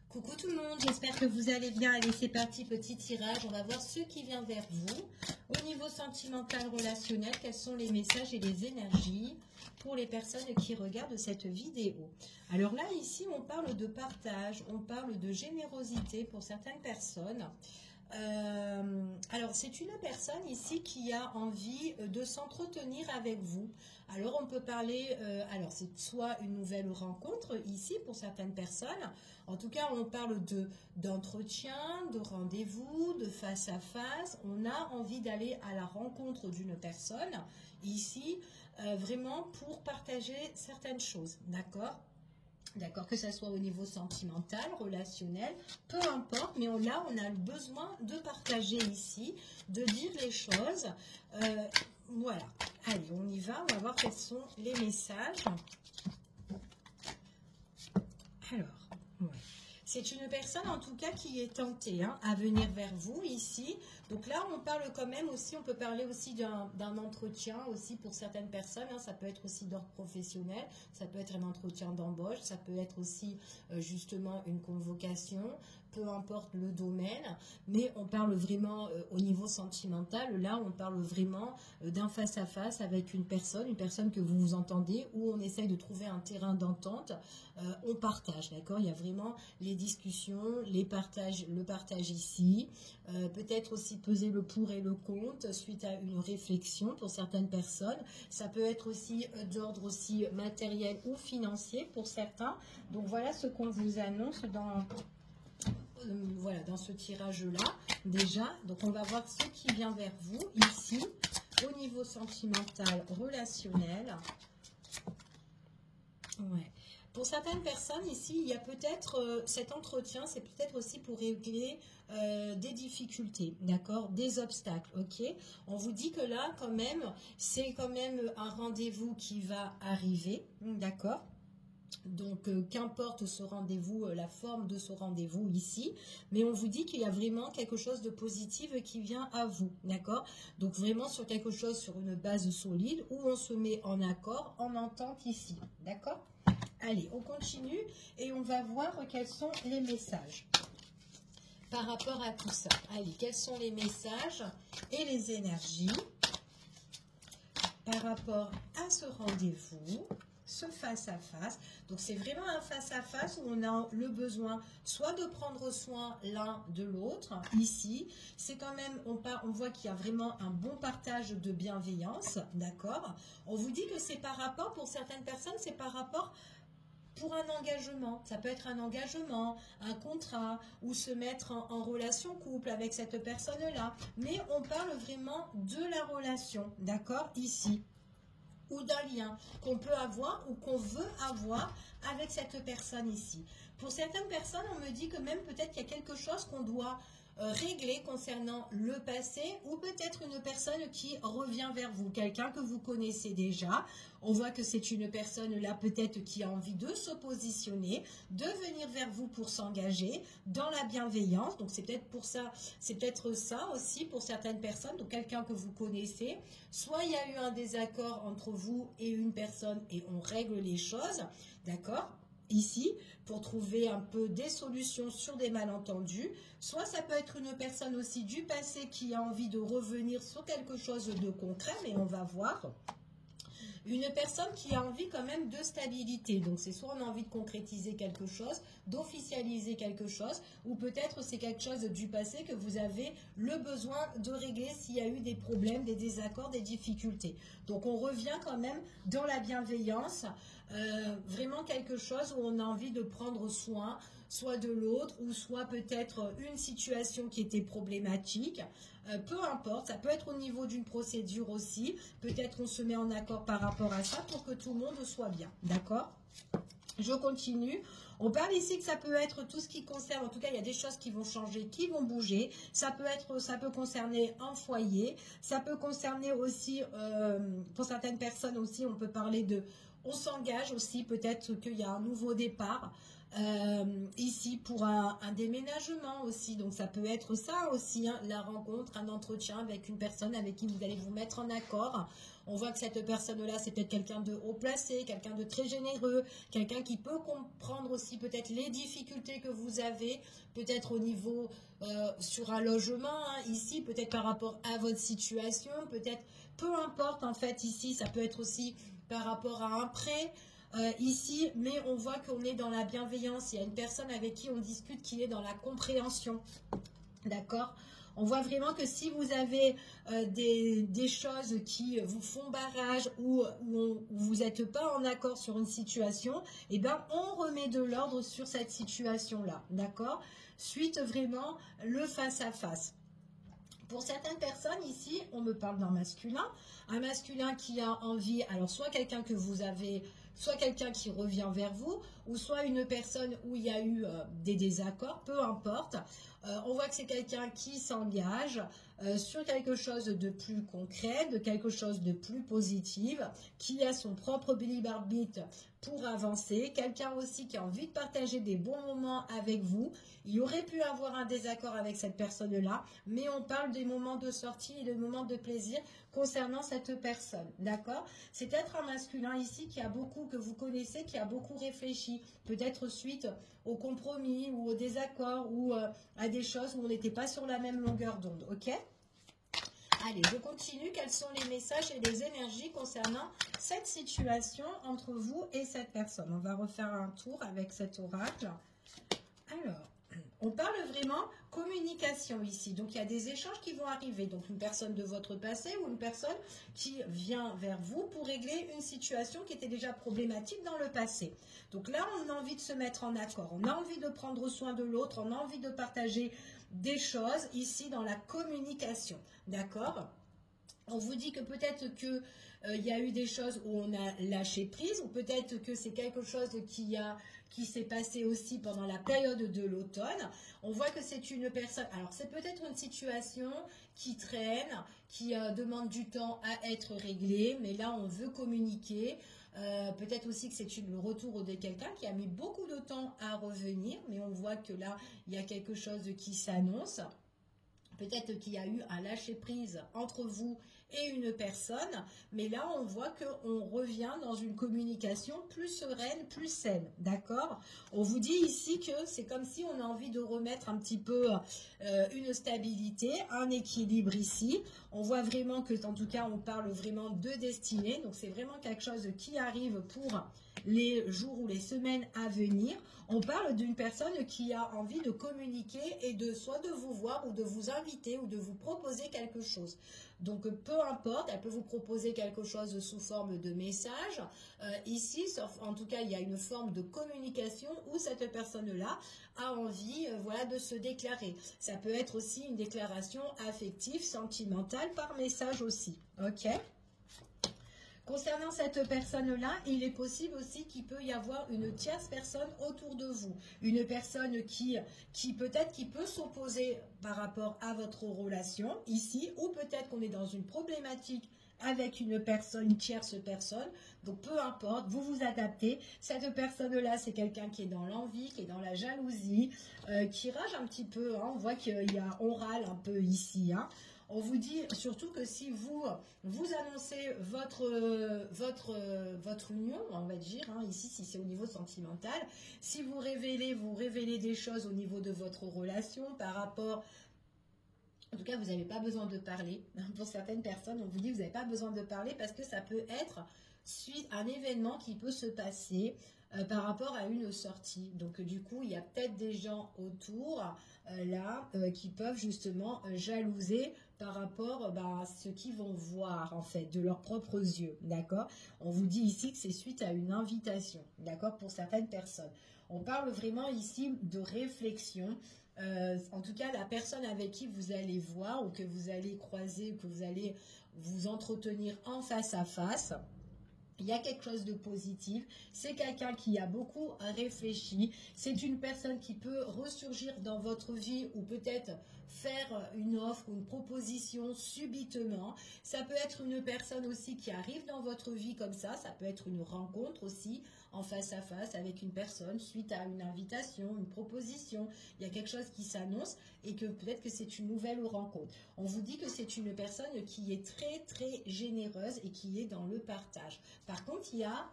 Coucou tout le monde, j'espère que vous allez bien. Allez, c'est parti, petit tirage. On va voir ce qui vient vers vous. Au niveau sentimental, relationnel, quels sont les messages et les énergies pour les personnes qui regardent cette vidéo. Alors là, ici, on parle de partage, on parle de générosité pour certaines personnes. Alors, c'est une personne ici qui a envie de s'entretenir avec vous. Alors, on peut parler, alors c'est soit une nouvelle rencontre ici pour certaines personnes. En tout cas, on parle d'entretien, de rendez-vous, de face à face. On a envie d'aller à la rencontre d'une personne ici, vraiment pour partager certaines choses, d'accord ? D'accord, que ce soit au niveau sentimental, relationnel, peu importe, mais là, on a besoin de partager ici, de dire les choses. Voilà, allez, on y va, on va voir quels sont les messages. Alors, ouais. C'est une personne en tout cas qui est tentée à venir vers vous ici. Donc là, on parle quand même aussi, on peut parler aussi d'un entretien aussi pour certaines personnes. Ça peut être aussi d'ordre professionnel, ça peut être un entretien d'embauche, ça peut être aussi justement une convocation, peu importe le domaine. Mais on parle vraiment au niveau sentimental. Là, on parle vraiment d'un face-à-face avec une personne que vous vous entendez, où on essaye de trouver un terrain d'entente. On partage, d'accord ? Il y a vraiment les discussions, le partage ici, peut-être aussi peser le pour et le contre suite à une réflexion pour certaines personnes. Ça peut être aussi d'ordre aussi matériel ou financier pour certains. Donc voilà ce qu'on vous annonce dans ce tirage-là déjà. Donc on va voir ce qui vient vers vous ici au niveau sentimental, relationnel. Ouais. Pour certaines personnes ici, il y a peut-être cet entretien, c'est peut-être aussi pour régler des difficultés, d'accord, des obstacles, ok. On vous dit que là, quand même, c'est quand même un rendez-vous qui va arriver, d'accord. Donc, qu'importe ce rendez-vous, la forme de ce rendez-vous ici, mais on vous dit qu'il y a vraiment quelque chose de positif qui vient à vous, d'accord. Donc, vraiment sur quelque chose, sur une base solide, où on se met en accord, en entente ici, d'accord. Allez, on continue et on va voir quels sont les messages par rapport à tout ça. Allez, quels sont les messages et les énergies par rapport à ce rendez-vous, ce face-à-face. Donc, c'est vraiment un face-à-face où on a le besoin soit de prendre soin l'un de l'autre. Ici, c'est quand même, on voit qu'il y a vraiment un bon partage de bienveillance, d'accord. On vous dit que c'est par rapport, pour certaines personnes, c'est par rapport pour un engagement. Ça peut être un engagement, un contrat, ou se mettre en relation couple avec cette personne-là. Mais on parle vraiment de la relation, d'accord, ici, ou d'un lien qu'on peut avoir ou qu'on veut avoir avec cette personne ici. Pour certaines personnes, on me dit que même peut-être qu'il y a quelque chose qu'on doit régler concernant le passé, ou peut-être une personne qui revient vers vous, quelqu'un que vous connaissez déjà. On voit que c'est une personne là peut-être qui a envie de se positionner, de venir vers vous pour s'engager dans la bienveillance. Donc c'est peut-être pour ça, c'est peut-être ça aussi pour certaines personnes. Donc quelqu'un que vous connaissez, soit il y a eu un désaccord entre vous et une personne et on règle les choses, d'accord, ici, pour trouver un peu des solutions sur des malentendus. Soit ça peut être une personne aussi du passé qui a envie de revenir sur quelque chose de concret, mais on va voir. Une personne qui a envie quand même de stabilité. Donc, c'est soit on a envie de concrétiser quelque chose, d'officialiser quelque chose, ou peut-être c'est quelque chose du passé que vous avez le besoin de régler s'il y a eu des problèmes, des désaccords, des difficultés. Donc, on revient quand même dans la bienveillance, vraiment quelque chose où on a envie de prendre soin, soit de l'autre, ou soit peut-être une situation qui était problématique. Peu importe, ça peut être au niveau d'une procédure aussi. Peut-être on se met en accord par rapport à ça pour que tout le monde soit bien. D'accord ? Je continue. On parle ici que ça peut être tout ce qui concerne, en tout cas, il y a des choses qui vont changer, qui vont bouger. Ça peut concerner un foyer. Ça peut concerner aussi, pour certaines personnes aussi, on peut parler de, on s'engage aussi, peut-être qu'il y a un nouveau départ. Ici pour un déménagement aussi. Donc ça peut être ça aussi, hein, la rencontre, un entretien avec une personne avec qui vous allez vous mettre en accord. On voit que cette personne-là, c'est peut-être quelqu'un de haut placé, quelqu'un de très généreux, quelqu'un qui peut comprendre aussi peut-être les difficultés que vous avez, peut-être au niveau sur un logement, hein, ici, peut-être par rapport à votre situation, peut-être, peu importe en fait ici, ça peut être aussi par rapport à un prêt. Ici, mais on voit qu'on est dans la bienveillance. Il y a une personne avec qui on discute qui est dans la compréhension. D'accord? On voit vraiment que si vous avez des choses qui vous font barrage ou vous n'êtes pas en accord sur une situation, eh ben, on remet de l'ordre sur cette situation-là. D'accord? Suite vraiment le face-à-face. Pour certaines personnes ici, on me parle d'un masculin. Un masculin qui a envie, alors soit quelqu'un que vous avez, soit quelqu'un qui revient vers vous, ou soit une personne où il y a eu des désaccords, peu importe. On voit que c'est quelqu'un qui s'engage sur quelque chose de plus concret, de quelque chose de plus positif, qui a son propre libre arbitre pour avancer. Quelqu'un aussi qui a envie de partager des bons moments avec vous. Il y aurait pu avoir un désaccord avec cette personne-là, mais on parle des moments de sortie et des moments de plaisir concernant cette personne. D'accord? C'est peut-être un masculin ici qui a beaucoup, que vous connaissez, qui a beaucoup réfléchi, peut-être suite au compromis ou au désaccord ou à des choses où on n'était pas sur la même longueur d'onde. Ok? Allez, je continue. Quels sont les messages et les énergies concernant cette situation entre vous et cette personne? On va refaire un tour avec cet oracle. Alors, on parle vraiment communication ici. Donc, il y a des échanges qui vont arriver. Donc, une personne de votre passé ou une personne qui vient vers vous pour régler une situation qui était déjà problématique dans le passé. Donc là, on a envie de se mettre en accord. On a envie de prendre soin de l'autre. On a envie de partager des choses ici dans la communication. D'accord ? On vous dit que peut-être que il y a eu des choses où on a lâché prise, ou peut-être que c'est quelque chose qui s'est passé aussi pendant la période de l'automne. On voit que c'est une personne, alors c'est peut-être une situation qui traîne, qui demande du temps à être réglée, mais là on veut communiquer. Peut-être aussi que c'est le retour de quelqu'un qui a mis beaucoup de temps à revenir, mais on voit que là il y a quelque chose qui s'annonce. Peut-être qu'il y a eu un lâcher-prise entre vous et une personne, mais là on voit qu'on revient dans une communication plus sereine, plus saine, d'accord? On vous dit ici que c'est comme si on a envie de remettre un petit peu une stabilité, un équilibre ici. On voit vraiment que, en tout cas, on parle vraiment de destinée, donc c'est vraiment quelque chose qui arrive pour les jours ou les semaines à venir. On parle d'une personne qui a envie de communiquer et soit de vous voir ou de vous inviter ou de vous proposer quelque chose. Donc peu importe, elle peut vous proposer quelque chose sous forme de message. Ici, en tout cas, il y a une forme de communication où cette personne-là a envie voilà, de se déclarer. Ça peut être aussi une déclaration affective, sentimentale par message aussi. Ok ? Concernant cette personne-là, il est possible aussi qu'il peut y avoir une tierce personne autour de vous. Une personne qui peut-être qui peut s'opposer par rapport à votre relation ici, ou peut-être qu'on est dans une problématique avec une personne, une tierce personne. Donc peu importe, vous vous adaptez. Cette personne-là, c'est quelqu'un qui est dans l'envie, qui est dans la jalousie, qui rage un petit peu. Hein. On voit on râle un peu ici. Hein. On vous dit surtout que si vous annoncez votre union, on va dire, hein, ici si c'est au niveau sentimental, si vous révélez des choses au niveau de votre relation par rapport, en tout cas vous n'avez pas besoin de parler. Pour certaines personnes, on vous dit que vous n'avez pas besoin de parler parce que ça peut être suite à un événement qui peut se passer par rapport à une sortie. Donc du coup, il y a peut-être des gens autour qui peuvent justement jalouser par rapport à ce qu'ils vont voir en fait de leurs propres yeux, d'accord? On vous dit ici que c'est suite à une invitation, d'accord, pour certaines personnes. On parle vraiment ici de réflexion. En tout cas, la personne avec qui vous allez voir ou que vous allez croiser, ou que vous allez vous entretenir en face à face, il y a quelque chose de positif, c'est quelqu'un qui a beaucoup réfléchi, c'est une personne qui peut ressurgir dans votre vie ou peut-être faire une offre ou une proposition subitement. Ça peut être une personne aussi qui arrive dans votre vie comme ça peut être une rencontre aussi en face à face avec une personne suite à une invitation, une proposition. Il y a quelque chose qui s'annonce et que peut-être que c'est une nouvelle rencontre. On vous dit que c'est une personne qui est très très généreuse et qui est dans le partage. Par contre, il y a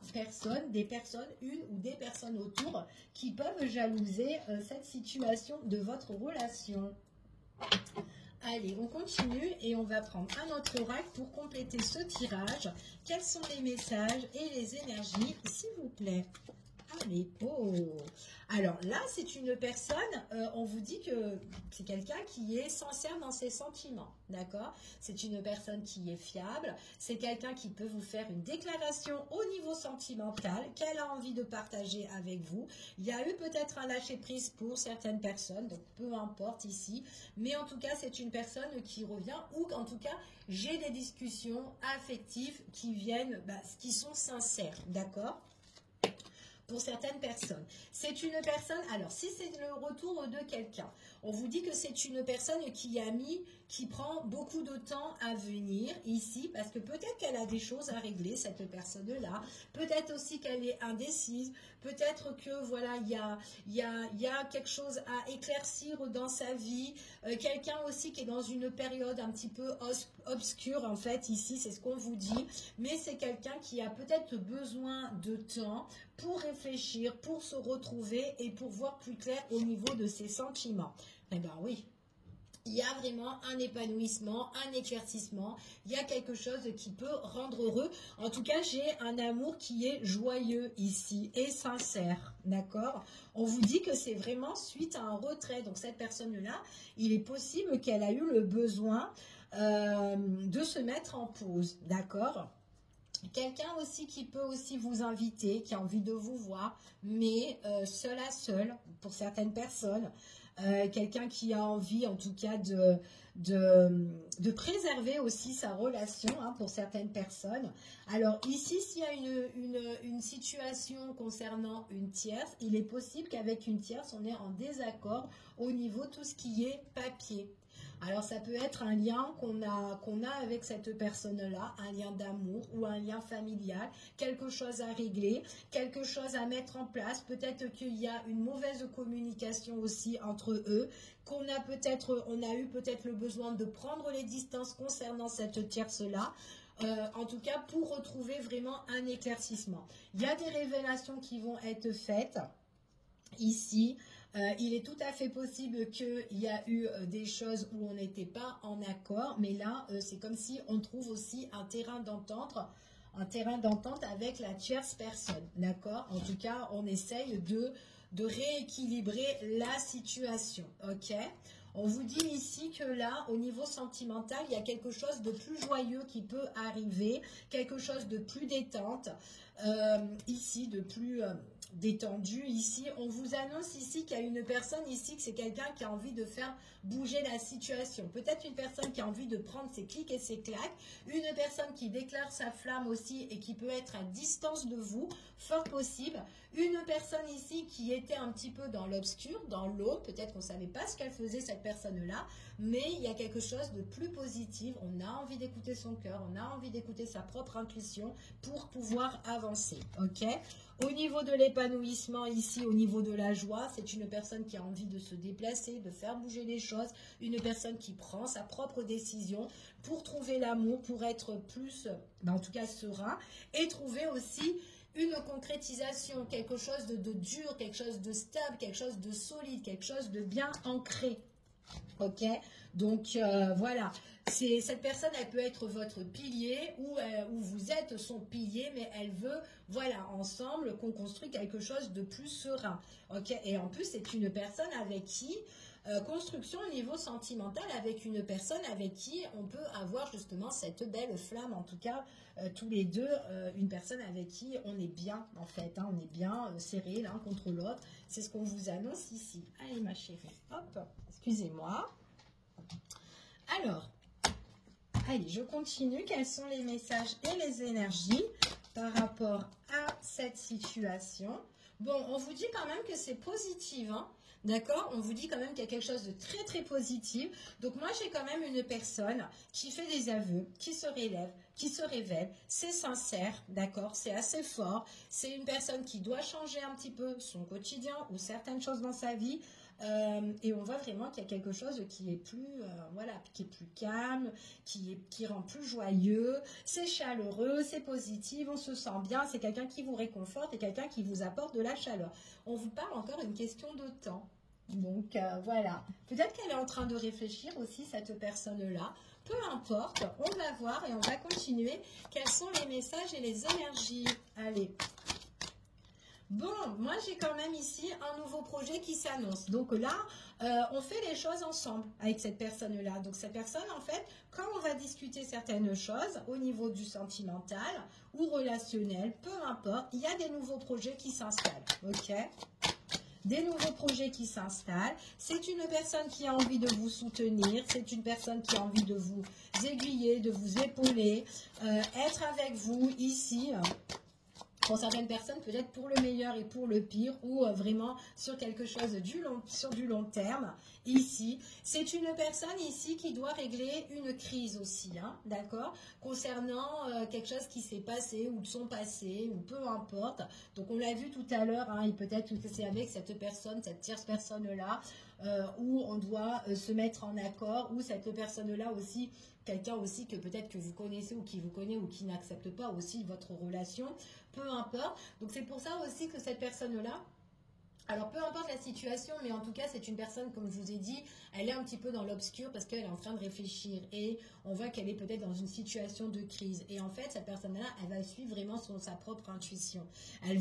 une ou des personnes autour qui peuvent jalouser cette situation de votre relation. Allez, on continue et on va prendre un autre oracle pour compléter ce tirage. Quels sont les messages et les énergies, s'il vous plaît? Allez, oh. Alors là, c'est une personne, on vous dit que c'est quelqu'un qui est sincère dans ses sentiments, d'accord? C'est une personne qui est fiable, c'est quelqu'un qui peut vous faire une déclaration au niveau sentimental qu'elle a envie de partager avec vous. Il y a eu peut-être un lâcher-prise pour certaines personnes, donc peu importe ici, mais en tout cas, c'est une personne qui revient, ou en tout cas, j'ai des discussions affectives qui viennent, qui sont sincères, d'accord? Pour certaines personnes. C'est une personne, alors si c'est le retour de quelqu'un, on vous dit que c'est une personne qui prend beaucoup de temps à venir ici, parce que peut-être qu'elle a des choses à régler, cette personne-là, peut-être aussi qu'elle est indécise, peut-être que voilà, il y a quelque chose à éclaircir dans sa vie, quelqu'un aussi qui est dans une période un petit peu obscure, en fait, ici, c'est ce qu'on vous dit, mais c'est quelqu'un qui a peut-être besoin de temps pour réfléchir, pour se retrouver et pour voir plus clair au niveau de ses sentiments. Eh bien oui, il y a vraiment un épanouissement, un éclaircissement, il y a quelque chose qui peut rendre heureux. En tout cas, j'ai un amour qui est joyeux ici et sincère, d'accord? On vous dit que c'est vraiment suite à un retrait. Donc cette personne-là, il est possible qu'elle a eu le besoin de se mettre en pause, d'accord? Quelqu'un aussi qui peut aussi vous inviter, qui a envie de vous voir, mais seul à seul pour certaines personnes. Quelqu'un qui a envie en tout cas de préserver aussi sa relation pour certaines personnes. Alors ici, s'il y a une situation concernant une tierce, il est possible qu'avec une tierce, on est en désaccord au niveau de tout ce qui est papier. Alors ça peut être un lien qu'on a avec cette personne-là, un lien d'amour ou un lien familial, quelque chose à régler, quelque chose à mettre en place. Peut-être qu'il y a une mauvaise communication aussi entre eux, on a eu peut-être le besoin de prendre les distances concernant cette tierce-là. En tout cas, pour retrouver vraiment un éclaircissement. Il y a des révélations qui vont être faites ici. Il est tout à fait possible qu'il y a eu des choses où on n'était pas en accord, mais là, c'est comme si on trouve aussi un terrain d'entente avec la tierce personne, d'accord? En tout cas, on essaye de rééquilibrer la situation, ok? On vous dit ici que là, au niveau sentimental, il y a quelque chose de plus joyeux qui peut arriver, quelque chose de plus détente, ici, de plus détendu. Ici, on vous annonce ici qu'il y a une personne ici, que c'est quelqu'un qui a envie de faire bouger la situation. Peut-être une personne qui a envie de prendre ses clics et ses claques, une personne qui déclare sa flamme aussi et qui peut être à distance de vous, fort possible. Une personne ici qui était un petit peu dans l'obscur, dans l'eau, peut-être qu'on ne savait pas ce qu'elle faisait cette personne-là, mais il y a quelque chose de plus positif. On a envie d'écouter son cœur, on a envie d'écouter sa propre intuition pour pouvoir avancer, ok? Au niveau de l'épanouissement ici, au niveau de la joie, c'est une personne qui a envie de se déplacer, de faire bouger les choses, une personne qui prend sa propre décision pour trouver l'amour, pour être plus, en tout cas serein, et trouver aussi une concrétisation, quelque chose de dur, quelque chose de stable, quelque chose de solide, quelque chose de bien ancré. Ok, donc voilà, cette personne, elle peut être votre pilier ou vous êtes son pilier, mais elle veut, voilà, ensemble qu'on construit quelque chose de plus serein. Ok, et en plus, c'est une personne avec qui, construction au niveau sentimental, avec une personne avec qui on peut avoir justement cette belle flamme, en tout cas, tous les deux, une personne avec qui on est bien, en fait, on est bien serrés l'un contre l'autre. C'est ce qu'on vous annonce ici. Allez, ma chérie, hop, excusez-moi. Alors, allez, je continue. Quels sont les messages et les énergies par rapport à cette situation? Bon, on vous dit quand même que c'est positif, hein, D'accord? On vous dit quand même qu'il y a quelque chose de très très positif. Donc moi j'ai quand même une personne qui fait des aveux, qui se relève, qui se révèle. C'est sincère, d'accord? C'est assez fort. C'est une personne qui doit changer un petit peu son quotidien ou certaines choses dans sa vie. Et on voit vraiment qu'il y a quelque chose qui est plus, voilà, qui est plus calme, qui rend plus joyeux. C'est chaleureux, c'est positif, on se sent bien. C'est quelqu'un qui vous réconforte et quelqu'un qui vous apporte de la chaleur. On vous parle encore d'une question de temps. Donc voilà, peut-être qu'elle est en train de réfléchir aussi, cette personne-là. Peu importe, on va voir et on va continuer. Quels sont les messages et les énergies? Allez. Bon, moi j'ai quand même ici un nouveau projet qui s'annonce. Donc là, on fait les choses ensemble avec cette personne-là. Donc cette personne, en fait, quand on va discuter certaines choses au niveau du sentimental ou relationnel, peu importe, il y a des nouveaux projets qui s'installent. Ok? Des nouveaux projets qui s'installent. C'est une personne qui a envie de vous soutenir. C'est une personne qui a envie de vous aiguiller, de vous épauler, être avec vous ici. Pour certaines personnes, peut-être pour le meilleur et pour le pire, ou vraiment sur quelque chose sur du long terme. Ici, c'est une personne ici qui doit régler une crise aussi, hein, d'accord, concernant quelque chose qui s'est passé ou de son passé, ou peu importe. Donc on l'a vu tout à l'heure, hein, et peut-être que c'est avec cette personne, cette tierce personne-là, où on doit se mettre en accord, ou cette personne-là aussi, quelqu'un aussi que peut-être que vous connaissez ou qui vous connaît ou qui n'accepte pas aussi votre relation, peu importe. Donc c'est pour ça aussi que cette personne-là, alors peu importe la situation, mais en tout cas c'est une personne, comme je vous ai dit, elle est un petit peu dans l'obscur parce qu'elle est en train de réfléchir et on voit qu'elle est peut-être dans une situation de crise. Et en fait, cette personne-là, elle va suivre vraiment sa propre intuition. Elle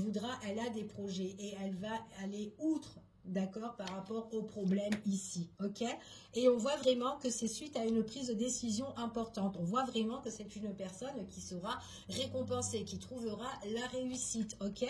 a des projets et elle va aller outre, d'accord, par rapport au problème ici, ok? Et on voit vraiment que c'est suite à une prise de décision importante. On voit vraiment que c'est une personne qui sera récompensée, qui trouvera la réussite, ok?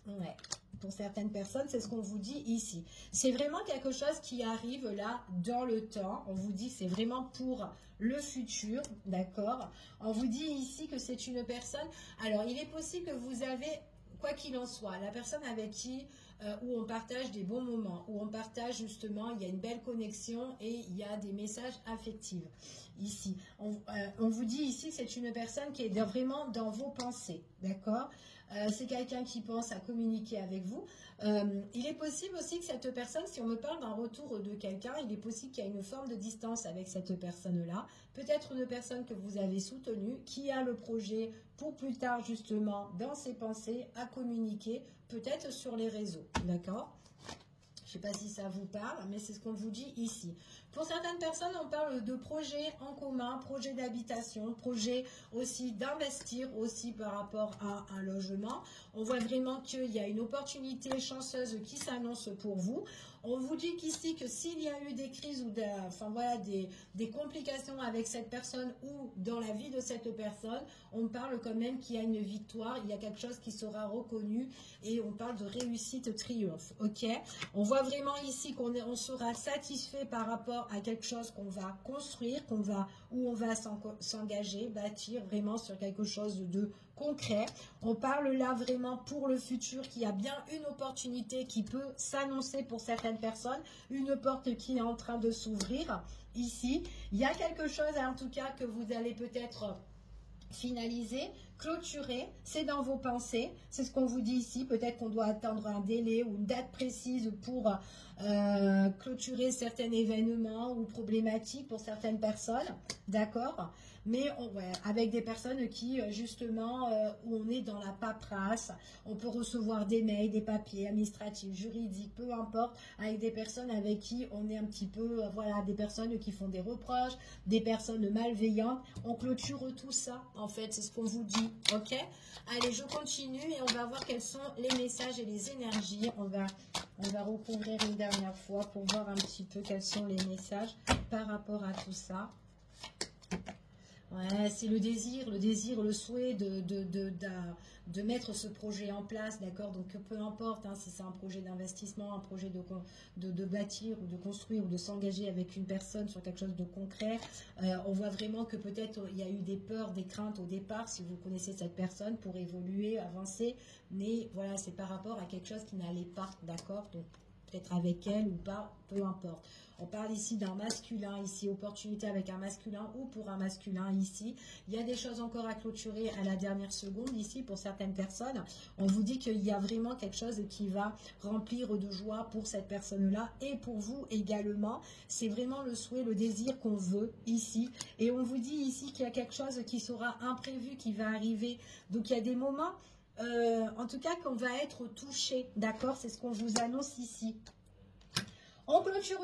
Ouais. Pour certaines personnes, c'est ce qu'on vous dit ici. C'est vraiment quelque chose qui arrive là dans le temps. On vous dit que c'est vraiment pour le futur, d'accord? On vous dit ici que c'est une personne... Alors, il est possible que vous avez... Quoi qu'il en soit, la personne avec qui, où on partage des bons moments, où on partage justement, il y a une belle connexion et il y a des messages affectifs. Ici, on vous dit ici que c'est une personne qui est vraiment dans vos pensées, d'accord? C'est quelqu'un qui pense à communiquer avec vous. Il est possible aussi que cette personne, si on me parle d'un retour de quelqu'un, il est possible qu'il y ait une forme de distance avec cette personne-là. Peut-être une personne que vous avez soutenue, qui a le projet pour plus tard justement dans ses pensées à communiquer, peut-être sur les réseaux, d'accord? Je ne sais pas si ça vous parle, mais c'est ce qu'on vous dit ici. Pour certaines personnes, on parle de projets en commun, projets d'habitation, projets aussi d'investir aussi par rapport à un logement. On voit vraiment qu'il y a une opportunité chanceuse qui s'annonce pour vous. On vous dit qu'ici, que s'il y a eu des crises ou des complications avec cette personne ou dans la vie de cette personne, on parle quand même qu'il y a une victoire, il y a quelque chose qui sera reconnu et on parle de réussite triomphe, ok? On voit vraiment ici qu'on sera satisfait par rapport à quelque chose qu'on va construire, où on va s'engager, bâtir vraiment sur quelque chose de concret. On parle là vraiment pour le futur, qu'il y a bien une opportunité qui peut s'annoncer pour certaines personnes, une porte qui est en train de s'ouvrir ici. Il y a quelque chose en tout cas que vous allez peut-être finaliser, clôturer, c'est dans vos pensées, c'est ce qu'on vous dit ici, peut-être qu'on doit attendre un délai ou une date précise pour clôturer certains événements ou problématiques pour certaines personnes, d'accord? Mais avec des personnes qui, justement, où on est dans la paperasse, on peut recevoir des mails, des papiers administratifs, juridiques, peu importe, avec des personnes avec qui on est un petit peu, voilà, des personnes qui font des reproches, des personnes malveillantes. On clôture tout ça, en fait, c'est ce qu'on vous dit, ok? Allez, je continue et on va voir quels sont les messages et les énergies. On va recouvrir une dernière fois pour voir un petit peu quels sont les messages par rapport à tout ça. Ouais, c'est le souhait de mettre ce projet en place, d'accord? Donc peu importe hein, si c'est un projet d'investissement, un projet de bâtir ou de construire ou de s'engager avec une personne sur quelque chose de concret, on voit vraiment que peut-être il y a eu des peurs, des craintes au départ, si vous connaissez cette personne, pour évoluer, avancer, mais voilà, c'est par rapport à quelque chose qui n'allait pas, d'accord? Donc peut-être avec elle ou pas, peu importe. On parle ici d'un masculin, ici, opportunité avec un masculin ou pour un masculin ici. Il y a des choses encore à clôturer à la dernière seconde ici pour certaines personnes. On vous dit qu'il y a vraiment quelque chose qui va remplir de joie pour cette personne-là et pour vous également. C'est vraiment le souhait, le désir qu'on veut ici. Et on vous dit ici qu'il y a quelque chose qui sera imprévu, qui va arriver. Donc il y a des moments... en tout cas qu'on va être touché, d'accord? C'est ce qu'on vous annonce ici. On clôture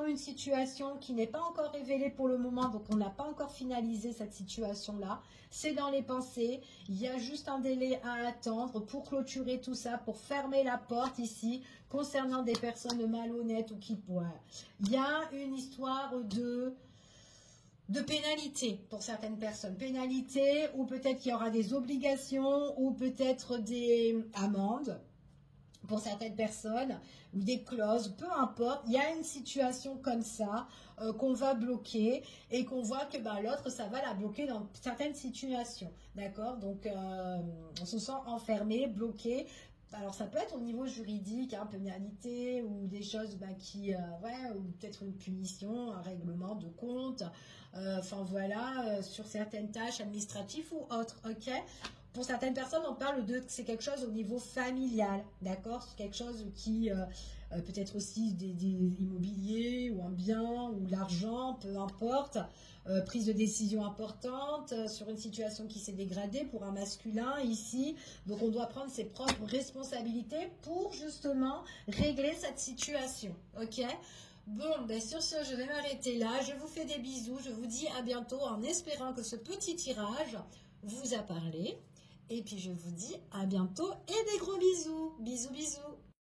une situation qui n'est pas encore révélée pour le moment, donc on n'a pas encore finalisé cette situation-là. C'est dans les pensées, il y a juste un délai à attendre pour clôturer tout ça, pour fermer la porte ici, concernant des personnes malhonnêtes ou qui... Ouais. Il y a une histoire de pénalité pour certaines personnes. Pénalité, ou peut-être qu'il y aura des obligations, ou peut-être des amendes pour certaines personnes, ou des clauses, peu importe. Il y a une situation comme ça qu'on va bloquer et qu'on voit que l'autre, ça va la bloquer dans certaines situations. D'accord? Donc, on se sent enfermé, bloqué. Alors ça peut être au niveau juridique, hein, pénalité ou des choses ou peut-être une punition, un règlement de compte, enfin voilà, sur certaines tâches administratives ou autres, ok? Pour certaines personnes, on parle de c'est quelque chose au niveau familial, d'accord? C'est quelque chose qui peut-être aussi des immobiliers ou un bien ou l'argent, peu importe. Prise de décision importante sur une situation qui s'est dégradée pour un masculin ici. Donc on doit prendre ses propres responsabilités pour justement régler cette situation, ok? Bon, sur ce, je vais m'arrêter là. Je vous fais des bisous. Je vous dis à bientôt en espérant que ce petit tirage vous a parlé. Et puis je vous dis à bientôt et des gros bisous. Bisous, bisous.